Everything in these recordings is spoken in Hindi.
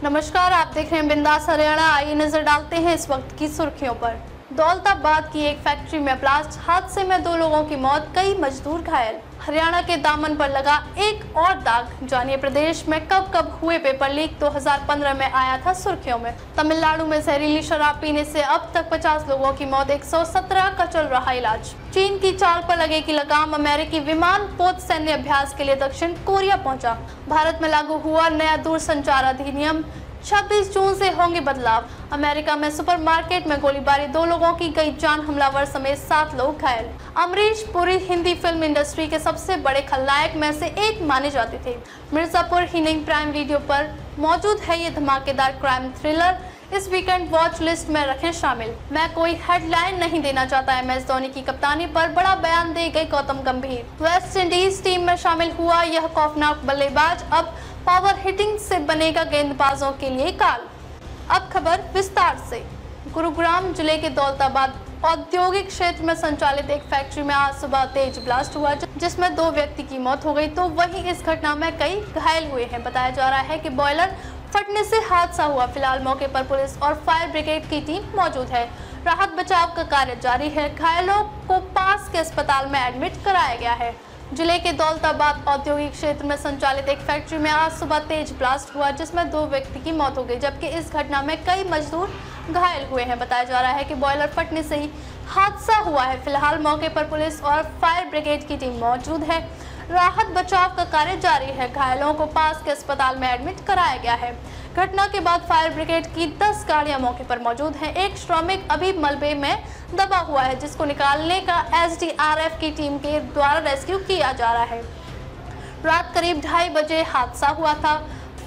नमस्कार, आप देख रहे हैं बिंदास हरियाणा। आइए नजर डालते हैं इस वक्त की सुर्खियों पर। दौलताबाद की एक फैक्ट्री में ब्लास्ट, हादसे में 2 लोगों की मौत, कई मजदूर घायल। हरियाणा के दामन पर लगा एक और दाग, जानिए प्रदेश में कब कब हुए पेपर लीक। 2015 में आया था सुर्खियों में। तमिलनाडु में जहरीली शराब पीने से अब तक 50 लोगों की मौत, 117 का चल रहा इलाज। चीन की चाल पर लगेगी लगाम, अमेरिकी विमान पोत सैन्य अभ्यास के लिए दक्षिण कोरिया पहुंचा। भारत में लागू हुआ नया दूरसंचार अधिनियम, 26 जून से होंगे बदलाव। अमेरिका में सुपरमार्केट में गोलीबारी, 2 लोगों की गई जान, हमलावर समेत 7 लोग घायल। अमरीश पुरी हिंदी फिल्म इंडस्ट्री के सबसे बड़े खलनायक में से एक माने जाते थे। मिर्जापुर ही नहीं, प्राइम वीडियो पर मौजूद है ये धमाकेदार क्राइम थ्रिलर। इस वीकेंड वॉच लिस्ट में रखें शामिल। मैं कोई हेडलाइन नहीं देना चाहता, MS धोनी की कप्तानी पर बड़ा बयान दे गए गौतम गंभीर। वेस्ट इंडीज टीम में शामिल हुआ यह खौफनाक बल्लेबाज, अब पावर हिटिंग से बनेगा गेंदबाजों के लिए काल। अब खबर विस्तार से। गुरुग्राम जिले के दौलताबाद औद्योगिक क्षेत्र में संचालित एक फैक्ट्री में आज सुबह तेज ब्लास्ट हुआ, जिसमें 2 व्यक्ति की मौत हो गई, तो वहीं इस घटना में कई घायल हुए हैं। बताया जा रहा है कि बॉयलर फटने से हादसा हुआ। फिलहाल मौके पर पुलिस और फायर ब्रिगेड की टीम मौजूद है। राहत बचाव का कार्य जारी है। घायलों को पास के अस्पताल में एडमिट कराया गया है। जिले के दौलताबाद औद्योगिक क्षेत्र में संचालित एक फैक्ट्री में आज सुबह तेज ब्लास्ट हुआ, जिसमें 2 व्यक्ति की मौत हो गई, जबकि इस घटना में कई मजदूर घायल हुए हैं। बताया जा रहा है कि बॉयलर फटने से ही हादसा हुआ है। फिलहाल मौके पर पुलिस और फायर ब्रिगेड की टीम मौजूद है। राहत बचाव का कार्य जारी है। घायलों को पास के अस्पताल में एडमिट कराया गया है। घटना के बाद फायर ब्रिगेड की 10 गाड़ियां मौके पर मौजूद हैं। एक श्रमिक अभी मलबे में दबा हुआ है, जिसको निकालने का SDRF की टीम के द्वारा रेस्क्यू किया जा रहा है। रात करीब 2:30 बजे हादसा हुआ था।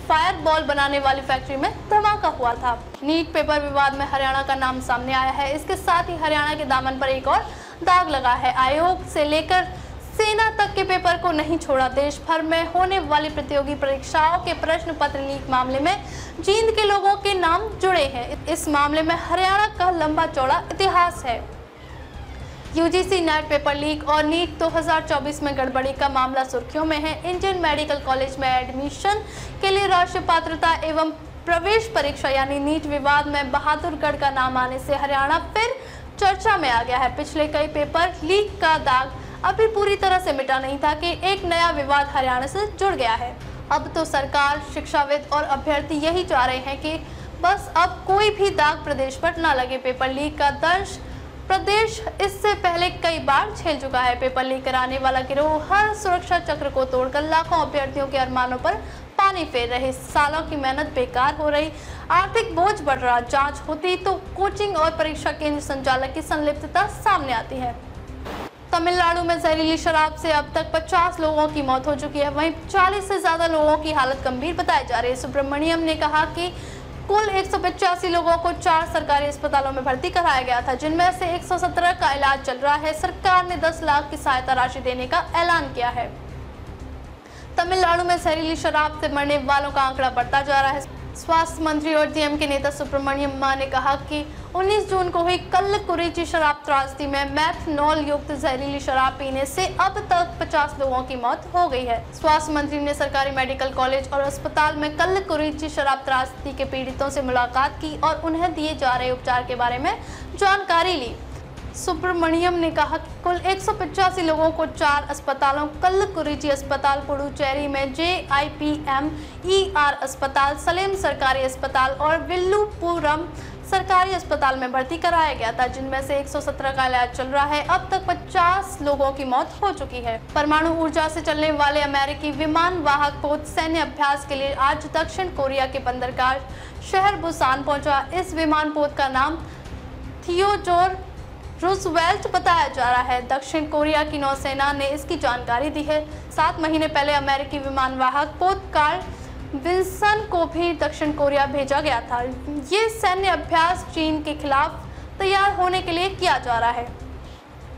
फायर बॉल बनाने वाली फैक्ट्री में धमाका हुआ था। नीट पेपर विवाद में हरियाणा का नाम सामने आया है। इसके साथ ही हरियाणा के दामन पर एक और दाग लगा है। आयोग से लेकर सेना तक के पेपर को नहीं छोड़ा। देश भर में होने वाली प्रतियोगी परीक्षाओं के प्रश्न पत्र लीक मामले में जींद के लोगों के नाम जुड़े हैं। इस मामले में हरियाणा का लंबा चौड़ा इतिहास है। UGC नेट पेपर लीक और नीट 2024 में गड़बड़ी का मामला सुर्खियों में है। इंडियन मेडिकल कॉलेज में एडमिशन के लिए राष्ट्रीय पात्रता एवं प्रवेश परीक्षा यानी नीट विवाद में बहादुरगढ़ का नाम आने से हरियाणा फिर चर्चा में आ गया है। पिछले कई पेपर लीक का दाग अभी पूरी तरह से मिटा नहीं था कि एक नया विवाद हरियाणा से जुड़ गया है। अब तो सरकार, शिक्षाविद और अभ्यर्थी यही चाह रहे हैं कि बस अब कोई भी दाग प्रदेश पर न लगे। पेपर लीक का दर्श प्रदेश इससे पहले कई बार झेल चुका है। पेपर लीक कराने वाला गिरोह हर सुरक्षा चक्र को तोड़कर लाखों अभ्यर्थियों के अरमानों पर पानी फेर रहे। सालों की मेहनत बेकार हो रही, आर्थिक बोझ बढ़ रहा। जांच होती तो कोचिंग और परीक्षा केंद्र संचालक की संलिप्तता सामने आती है। तमिलनाडु में जहरीली शराब से अब तक 50 लोगों की मौत हो चुकी है, वहीं 40 से ज्यादा लोगों की हालत गंभीर बताई जा रही है। सुब्रमण्यम ने कहा कि कुल 185 लोगों को 4 सरकारी अस्पतालों में भर्ती कराया गया था, जिनमें से 117 का इलाज चल रहा है। सरकार ने 10 लाख की सहायता राशि देने का ऐलान किया है। तमिलनाडु में जहरीली शराब से मरने वालों का आंकड़ा बढ़ता जा रहा है। स्वास्थ्य मंत्री और DMK के नेता सुब्रमण्यम ने कहा कि 19 जून को हुई कल्लकुरिची शराब त्रासदी में मेथनॉल युक्त जहरीली शराब पीने से अब तक 50 लोगों की मौत हो गई है। स्वास्थ्य मंत्री ने सरकारी मेडिकल कॉलेज और अस्पताल में कल्लकुरिची शराब त्रासदी के पीड़ितों से मुलाकात की और उन्हें दिए जा रहे उपचार के बारे में जानकारी ली। सुब्रमण्यम ने कहा कि कुल 185 लोगों को 4 अस्पतालों, कल्लकुरिची अस्पताल, पुडुचेरी में JIPM ER अस्पताल, सलेम सरकारी अस्पताल और विल्लुपुरम सरकारी अस्पताल में भर्ती कराया गया था, जिनमें से 117 का इलाज चल रहा है। अब तक 50 लोगों की मौत हो चुकी है। परमाणु ऊर्जा से चलने वाले अमेरिकी विमान वाहक पोत सैन्य अभ्यास के लिए आज दक्षिण कोरिया के बंदरगाह शहर बुसान पहुंचा। इस विमान पोत का नाम थियोडोर रूजवेल्ट बताया जा रहा है। दक्षिण कोरिया की नौसेना ने इसकी जानकारी दी है। 7 महीने पहले अमेरिकी विमान वाहक पोत कार्ल विल्सन को भी दक्षिण कोरिया भेजा गया था। ये सैन्य अभ्यास चीन के खिलाफ तैयार होने के लिए किया जा रहा है।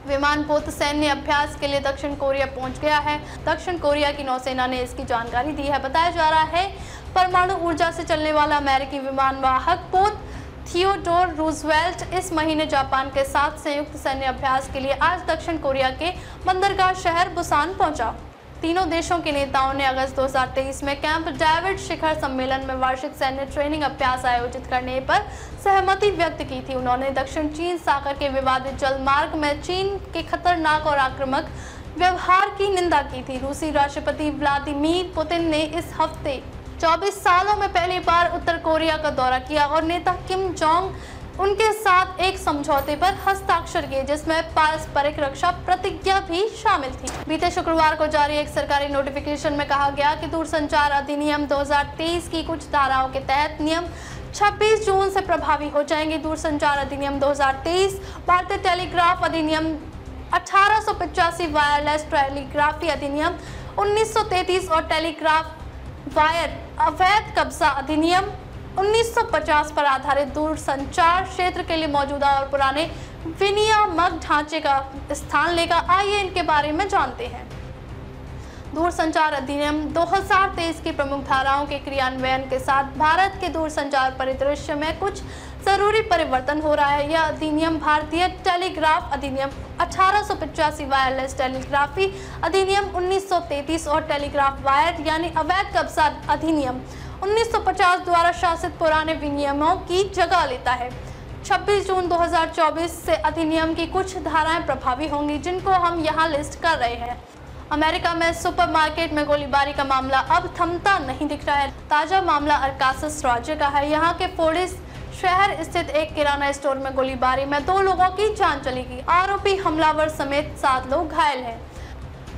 विमान पोत सैन्य अभ्यास के लिए दक्षिण कोरिया पहुंच गया है। दक्षिण कोरिया की नौसेना ने इसकी जानकारी दी है। बताया जा रहा है परमाणु ऊर्जा से चलने वाला अमेरिकी विमान वाहक पोत थियोडोर रूजवेल्ट इस महीने जापान के साथ संयुक्त सैन्य अभ्यास के लिए आज दक्षिण कोरिया के बंदरगाह शहर बुसान पहुंचा। तीनों देशों के नेताओं ने अगस्त 2023 में कैंप डेविड शिखर सम्मेलन में वार्षिक सैन्य ट्रेनिंग अभ्यास आयोजित करने पर सहमति व्यक्त की थी। उन्होंने दक्षिण चीन सागर के विवादित जल मार्ग में चीन के खतरनाक और आक्रामक व्यवहार की निंदा की थी। रूसी राष्ट्रपति व्लादिमीर पुतिन ने इस हफ्ते 24 सालों में पहली बार उत्तर कोरिया का दौरा किया और नेता किम जोंग उनके साथ एक समझौते पर हस्ताक्षर किए, जिसमें पारस्परिक रक्षा प्रतिज्ञा भी शामिल थी। बीते शुक्रवार को जारी एक सरकारी नोटिफिकेशन में कहा गया कि दूरसंचार अधिनियम 2023 की कुछ धाराओं के तहत नियम 26 जून से प्रभावी हो जाएंगे। दूरसंचार अधिनियम 2023, भारतीय टेलीग्राफ अधिनियम 1885, वायरलेस टेलीग्राफी अधिनियम 1933 और टेलीग्राफ वायर अवैध कब्जा अधिनियम 1950 पर आधारित दूरसंचार क्षेत्र के लिए मौजूदा और पुराने विनियामक ढांचे का स्थान लेगा। आइए इनके बारे में जानते हैं। दूरसंचार अधिनियम 2023 की प्रमुख धाराओं के क्रियान्वयन के साथ भारत के दूरसंचार परिदृश्य में कुछ जरूरी परिवर्तन हो रहा है। यह अधिनियम भारतीय टेलीग्राफ अधिनियम 1885, वायरलेस टेलीग्राफी अधिनियम 1933 और टेलीग्राफ वायर यानी अवैध कब्जा अधिनियम 1950 द्वारा शासित पुराने विनियमों की जगह लेता है। 26 जून 2024 से अधिनियम की कुछ धाराएं प्रभावी होंगी, जिनको हम यहां लिस्ट कर रहे हैं। अमेरिका में सुपरमार्केट में गोलीबारी का मामला अब थमता नहीं दिख रहा है। ताजा मामला अरकानसास राज्य का है। यहाँ के फोर्डिस शहर स्थित एक किराना स्टोर में गोलीबारी में 2 लोगों की जान चली गई। आरोपी हमलावर समेत 7 लोग घायल हैं।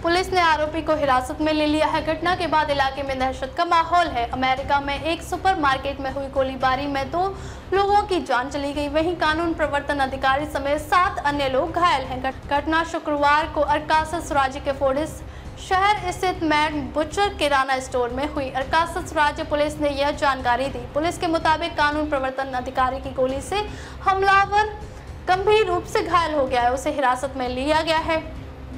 पुलिस ने आरोपी को हिरासत में ले लिया है। घटना के बाद इलाके में दहशत का माहौल है। अमेरिका में एक सुपरमार्केट में हुई गोलीबारी में 2 लोगों की जान चली गई। वहीं कानून प्रवर्तन अधिकारी समेत 7 अन्य लोग घायल हैं। घटना शुक्रवार को अरकानसास राज्य के फोर्डिस शहर स्थित मैड बुचर किराना स्टोर में हुई। अरकानसास राज्य पुलिस ने यह जानकारी दी। पुलिस के मुताबिक कानून प्रवर्तन अधिकारी की गोली से हमलावर गंभीर रूप से घायल हो गया है। उसे हिरासत में लिया गया है।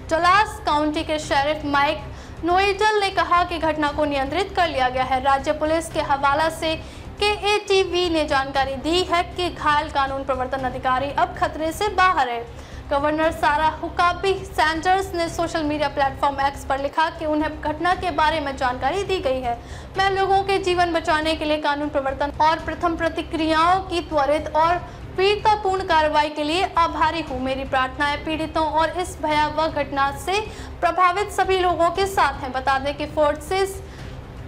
डलास काउंटी के शेरिफ माइक नोएडल ने कहा कि घटना को नियंत्रित कर लिया गया है। राज्य पुलिस के हवाला से KATV ने जानकारी दी है कि घायल कानून प्रवर्तन अधिकारी अब खतरे से बाहर है। गवर्नर सारा हुकाबी सैंडर्स ने सोशल मीडिया प्लेटफॉर्म X पर लिखा कि उन्हें घटना के बारे में जानकारी दी गई है। मैं लोगों के जीवन बचाने के लिए कानून प्रवर्तन और प्रथम प्रतिक्रियाओं की त्वरित और वीरतापूर्ण कार्रवाई के लिए आभारी हूँ। मेरी प्रार्थनाएं पीड़ितों और इस भयावह घटना से प्रभावित सभी लोगों के साथ हैं। बता दें कि फोर्टिस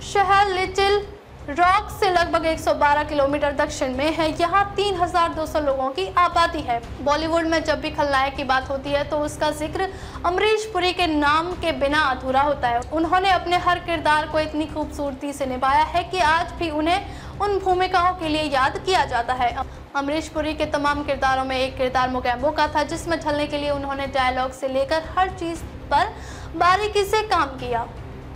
शहर लिटिल रॉक से लगभग 112 किलोमीटर दक्षिण में है। यहाँ 3200 लोगों की आबादी है। बॉलीवुड में जब भी खलनायक की बात होती है तो उसका जिक्र अमरीश पुरी के नाम के बिना अधूरा होता है। उन्होंने अपने हर किरदार को इतनी खूबसूरती से निभाया है कि आज भी उन्हें उन भूमिकाओं के लिए याद किया जाता है। अमरीश पुरी के तमाम किरदारों में एक किरदार मोगैम्बो का था, जिसमें ढलने के लिए उन्होंने डायलॉग से लेकर हर चीज पर बारीकी से काम किया।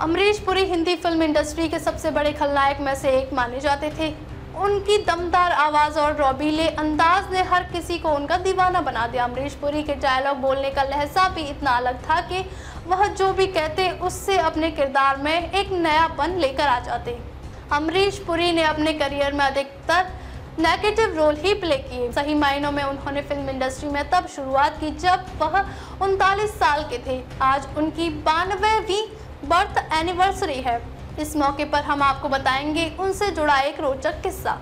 अमरीश पुरी हिंदी फिल्म इंडस्ट्री के सबसे बड़े खलनायक में से एक माने जाते थे। उनकी दमदार आवाज और रौबीले अंदाज ने हर किसी को उनका दीवाना बना दिया। अमरीश पुरी के डायलॉग बोलने का लहजा भी इतना अलग था कि वह जो भी कहते उससे अपने किरदार में एक नयापन लेकर आ जाते। अमरीश पुरी ने अपने करियर में अधिकतर नेगेटिव रोल ही प्ले किए। सही मायनों में उन्होंने फिल्म इंडस्ट्री में तब शुरुआत की जब वह 39 साल के थे। आज उनकी 92वीं बर्थ एनिवर्सरी है। इस मौके पर हम आपको बताएंगे उनसे जुड़ा एक रोचक किस्सा।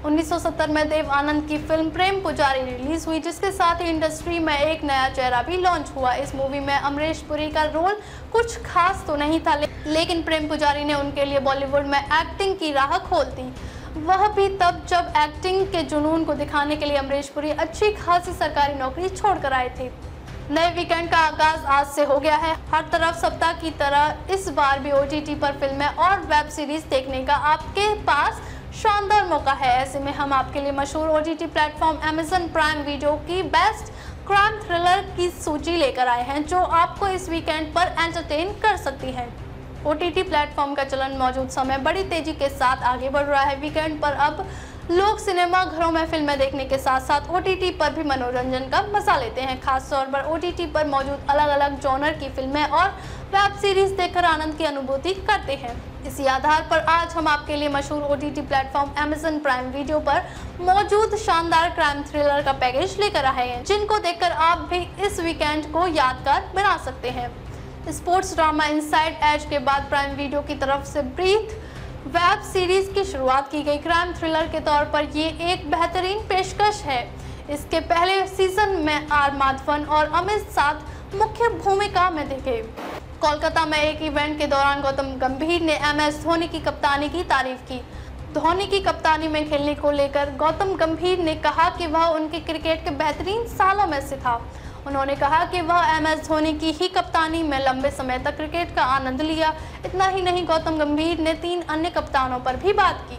1970 में देव आनंद की फिल्म प्रेम पुजारी रिलीज हुई, जिसके साथ ही इंडस्ट्री में एक नया चेहरा भी लॉन्च हुआ। इस मूवी में अमरीश पुरी का रोल कुछ खास तो नहीं था, लेकिन प्रेम पुजारी ने उनके लिए बॉलीवुड में एक्टिंग की राह खोल दी। वह भी तब जब एक्टिंग के जुनून को दिखाने के लिए अमरीश पुरी अच्छी खासी सरकारी नौकरी छोड़कर आए थे। नए वीकेंड का आगाज आज से हो गया है। हर तरफ सप्ताह की तरह इस बार भी OTT पर फिल्में और वेब सीरीज देखने का आपके पास शानदार मौका है। ऐसे में हम आपके लिए मशहूर OTT platform Amazon prime video की बेस्ट क्राइम थ्रिलर की सूची लेकर आए हैं, जो आपको इस वीकेंड पर एंटरटेन कर सकती है। OTT प्लेटफॉर्म का चलन मौजूद समय बड़ी तेजी के साथ आगे बढ़ रहा है। वीकेंड पर अब लोग सिनेमा घरों में फिल्में देखने के साथ साथ OTT पर भी मनोरंजन का मजा लेते हैं। खासतौर पर OTT पर मौजूद अलग अलग जॉनर की फिल्में और वेब सीरीज देखकर आनंद की अनुभूति करते हैं। इसी आधार पर आज हम आपके लिए मशहूर OTT platform Amazon prime video पर मौजूद शानदार क्राइम थ्रिलर का पैकेज लेकर आए हैं, जिनको देखकर आप भी इस वीकेंड को यादगार बना सकते हैं। स्पोर्ट्स ड्रामा इनसाइड एज के बाद प्राइम वीडियो की तरफ से ब्रीथ वेब सीरीज की शुरुआत की गई। क्राइम थ्रिलर के तौर पर ये एक बेहतरीन पेशकश है। इसके पहले सीजन में आर माधवन और अमित साथ मुख्य भूमिका में दिखे। कोलकाता में एक इवेंट के दौरान गौतम गंभीर ने MS धोनी की कप्तानी की तारीफ की। धोनी की कप्तानी में खेलने को लेकर गौतम गंभीर ने कहा कि वह उनके क्रिकेट के बेहतरीन सालों में से था। उन्होंने कहा कि वह MS धोनी की ही कप्तानी में लंबे समय तक क्रिकेट का आनंद लिया। इतना ही नहीं, गौतम गंभीर ने 3 अन्य कप्तानों पर भी बात की।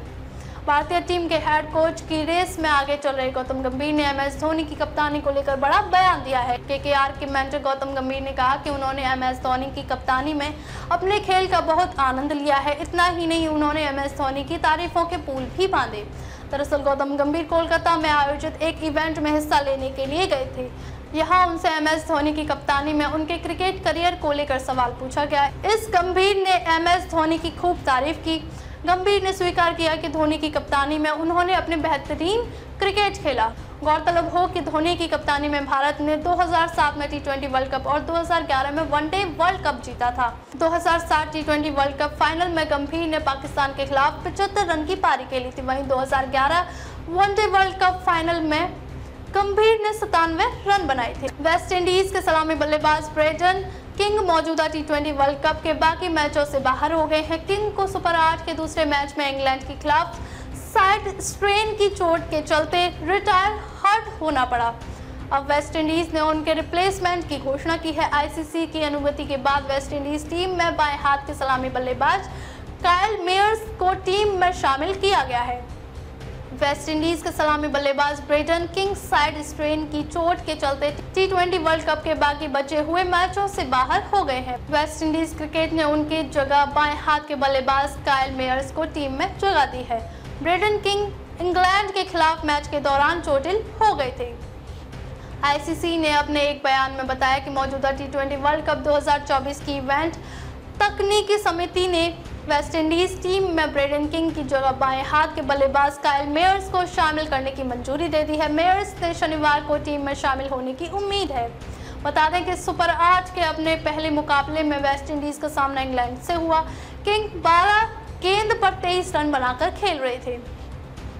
भारतीय टीम के हेड कोच की रेस में आगे चल रहे गौतम गंभीर ने MS धोनी की कप्तानी को लेकर बड़ा बयान दिया है। KKR के मेंटर गौतम गंभीर ने कहा कि उन्होंने MS धोनी की कप्तानी में अपने खेल का बहुत आनंद लिया है। इतना ही नहीं, उन्होंने MS धोनी की तारीफों के पुल भी बांधे। दरअसल गौतम गंभीर कोलकाता में आयोजित एक इवेंट में हिस्सा लेने के लिए गए थे। यहाँ उनसे MS धोनी की कप्तानी में उनके क्रिकेट करियर को लेकर सवाल पूछा गया। इस गंभीर ने MS धोनी की खूब तारीफ की। गंभीर ने स्वीकार किया कि धोनी की कप्तानी में उन्होंने अपने बेहतरीन क्रिकेट खेला। गौरतलब हो कि धोनी की कप्तानी में भारत ने 2007 में T20 वर्ल्ड कप और 2011 में वनडे वर्ल्ड कप जीता था। 2007 T20 वर्ल्ड कप फाइनल में गंभीर ने पाकिस्तान के खिलाफ 75 रन की पारी खेली थी। वहीं 2011 वनडे वर्ल्ड कप फाइनल में गंभीर ने 97 रन बनाए थे। वेस्ट इंडीज के सलामी बल्लेबाज ब्रेडन किंग मौजूदा T20 वर्ल्ड कप के बाकी मैचों से बाहर हो गए हैं। किंग को सुपर 8 के दूसरे मैच में इंग्लैंड के खिलाफ साइड स्ट्रेन की चोट के चलते रिटायर हर्ट होना पड़ा। अब वेस्ट इंडीज ने उनके रिप्लेसमेंट की घोषणा की है। ICC की अनुमति के बाद वेस्ट इंडीज टीम में बाएं हाथ के सलामी बल्लेबाज काइल मेयर्स को टीम में शामिल किया गया है। वेस्ट इंडीज के सलामी बल्लेबाज ब्रेडन किंग साइड स्ट्रेन की चोट के चलते T20 वर्ल्ड कप के बाकी बचे हुए मैचों से बाहर हो गए हैं। वेस्ट इंडीज क्रिकेट ने उनकी जगह बाएं हाथ के बल्लेबाज काइल मेयर्स को टीम में जगह दी है। ब्रेडन किंग इंग्लैंड के खिलाफ मैच के दौरान चोटिल हो गए थे। ICC ने अपने एक बयान में बताया कि मौजूदा T20 वर्ल्ड कप 2024 की इवेंट तकनीकी समिति ने वेस्ट इंडीज टीम में ब्रेडन किंग की जगह बाएं हाथ के बल्लेबाज काइल मेयर्स को शामिल करने की मंजूरी दे दी है। मेयर्स ने शनिवार को टीम में शामिल होने की उम्मीद है। बता दें कि सुपर 8 के अपने पहले मुकाबले में वेस्ट इंडीज का सामना इंग्लैंड से हुआ। किंग 12 गेंद पर 23 रन बनाकर खेल रहे थे।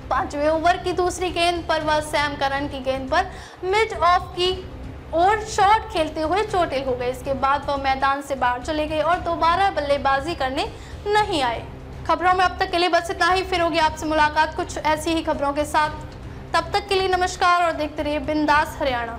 5वें ओवर की दूसरी गेंद पर वह सैम करन की गेंद पर मिड ऑफ की और शॉट खेलते हुए चोटिल हो गए। इसके बाद वह मैदान से बाहर चले गए और दोबारा बल्लेबाजी करने नहीं आए। खबरों में अब तक के लिए बस इतना ही। फिर होगी आपसे मुलाकात कुछ ऐसी ही खबरों के साथ। तब तक के लिए नमस्कार और देखते रहिए बिंदास हरियाणा।